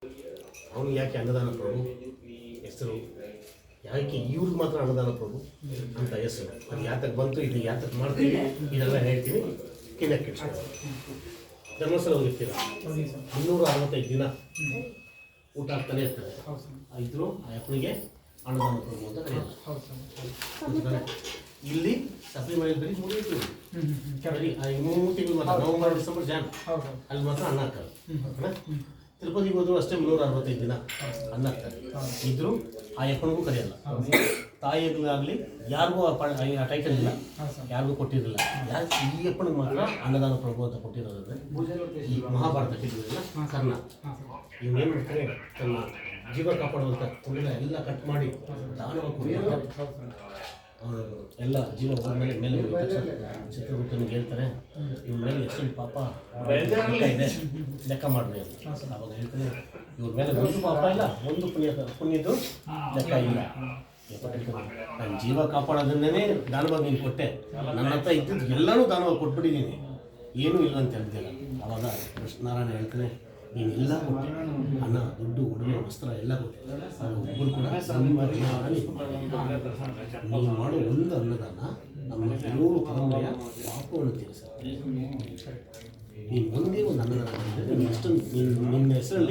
ಅವನು ಯಾಕೆ ಅನ್ನದಾನ ಪ್ರಭು ಹೆಸರು, ಯಾಕೆ ಇವ್ರಿಗೆ ಮಾತ್ರ ಅನ್ನದಾನ ಪ್ರಭು ಅಂತ ಹೆಸರು, ಅದು ಯಾತಕ್ಕೆ ಬಂತು, ಇದು ಯಾತಕ್ಕೆ ಮಾಡ್ತೀವಿ, ಇದೆಲ್ಲ ಹೇಳ್ತೀನಿ. ಕಿನ್ನಕ್ಕೆ ಧರ್ಮಸ್ಥಳ ಹೋಗಿರ್ತೀರ, 265 ದಿನ ಊಟ ಆಗ್ತಾನೆ ಇರ್ತದೆ. ಇದ್ರು ಆ ಅಪ್ಪನಿಗೆ ಅನ್ನದಾನ ಪ್ರಭು ಅಂತ ಕರೆಯೋದು. ಇಲ್ಲಿ ಸಪ್ಲಿ ಮನೆಯಲ್ಲಿ ಬರೀ ಮುಗಿಯಿತು, ಬರೀ 3 ತಿಂಗಳು ಮಾತ್ರ, ನವಂಬರ್ ಡಿಸೆಂಬರ್ ಜಾನ್ ಅಲ್ಲಿ ಮಾತ್ರ ಅನ್ನ ಹಾಕಲ್ಲ. ತಿರುಪತಿಗೆ ಹೋದ್ರು ಅಷ್ಟೇ 365 ದಿನ ಅನ್ನ ಹಾಕ್ತಾರೆ. ಇದ್ರು ಆ ಯಪ್ಪನಿಗೂ ಕರೆಯಲ್ಲ, ತಾಯಿಗಳಾಗಲಿ ಯಾರಿಗೂ ಆ ಟೈಟಲ್ ಇಲ್ಲ, ಯಾರಿಗೂ ಕೊಟ್ಟಿರಲಿಲ್ಲ. ಯಾಕೆ ಈ ಯಪ್ಪನಿಗೆ ಮಾತ್ರ ಅನ್ನದಾನ ಪ್ರಭು ಅಂತ ಕೊಟ್ಟಿರೋದಂದ್ರೆ, ಈ ಮಹಾಭಾರತ ಕೇಳಿದ್ರಲ್ಲ ಕರ್ಣ, ಇವನೇನು ಮಾಡ್ತಾನೆ, ತನ್ನ ಜೀವ ಕಾಪಾಡುವಂಥ ಕುಂಡಲ ಎಲ್ಲ ಕಟ್ ಮಾಡಿ ದಾನವ ಎಲ್ಲ ಜೀವ ಹೋದ್ಮೇಲೆ ಮೇಲೆ ಚಿತ್ರಗುಪ್ತನಿಗೆ ಹೇಳ್ತಾರೆ, ಇವ್ರ ಮೇಲೆ ಎಷ್ಟು ಪಾಪ ಇದೆ ಲೆಕ್ಕ ಮಾಡ್ರಿ ಅಂತ. ಅವಾಗ ಹೇಳ್ತಾನೆ, ಇವ್ರ ಮೇಲೆ ಒಂದು ಪಾಪ ಇಲ್ಲ, ಒಂದು ಪುಣ್ಯದ್ದು ಲೆಕ್ಕ ಇಲ್ಲ. ನಾನು ಜೀವ ಕಾಪಾಡೋದನ್ನೇ ದಾನವಾಗಿ ನೀನು ಕೊಟ್ಟೆ, ನನ್ನ ಹತ್ರ ಇದ್ದಿದ್ದು ಎಲ್ಲನೂ ದಾನವಾಗಿ ಕೊಟ್ಬಿಟ್ಟಿದ್ದೀನಿ, ಏನೂ ಇಲ್ಲ ಅಂತ ಹೇಳ್ತಿಲ್ಲ. ಅವಾಗ ಕೃಷ್ಣನಾರಾಯಣ ಹೇಳ್ತಾನೆ, ನೀನು ಎಲ್ಲ ಕೊಟ್ಟೆ, ಅನ್ನ ದುಡ್ಡು ಉಡುಗೆ ವಸ್ತ್ರ ಎಲ್ಲ ಕೊಟ್ಟೆ, ಅದು ಒಬ್ಬರು ಕೂಡ ನೀನು ಮಾಡೋ ಒಂದು ಅನ್ನದಾನ ನಮ್ಮ 7 ತಲೆಮಾರಿಯ ಪಾಪವನ್ನು ತೀರಿಸ. ನೀನು ಒಂದೇ ಒಂದು ಅನ್ನದಾನ ಮಾಡಿದರೆ ಎಷ್ಟು ನಿನ್ನ ಹೆಸರಲ್ಲಿ